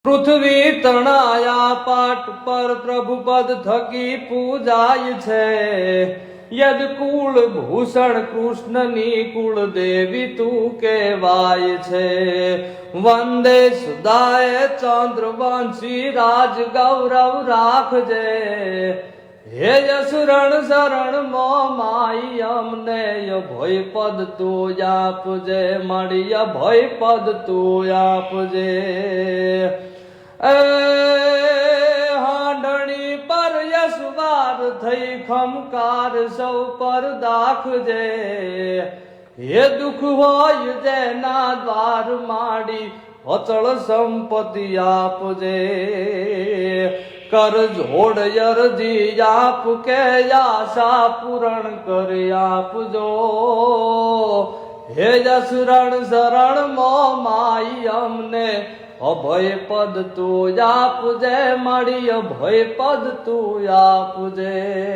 પૃથ્વી તણાયા પાટ પર પ્રભુ પદ થકી પૂજાય છે. યદ કુળ ભૂષણ કૃષ્ણની કુળ દેવી તું કહેવાય છે. વંદે સુદાય ચંદ્રવંશી રાજ ગૌરવ રાખજે. હે યસુરણ શરણ માઈ અમને અભય પદ તું આપજે. મળી અભય પદ તું આપજે. હાંડણી પર યશવાર થઈ ખમકાર સૌ પર દાખજે. હે દુઃખ હોય જેના દ્વાર માડી અચળ સંપત્તિ આપજે. કર જોડ અરજી આપ કે આશા પૂરણ કરી આપજો. હે જસરણ શરણ માઈ અમને અભય પદ તું આપજે. મળી અભય પદ તું આપજે.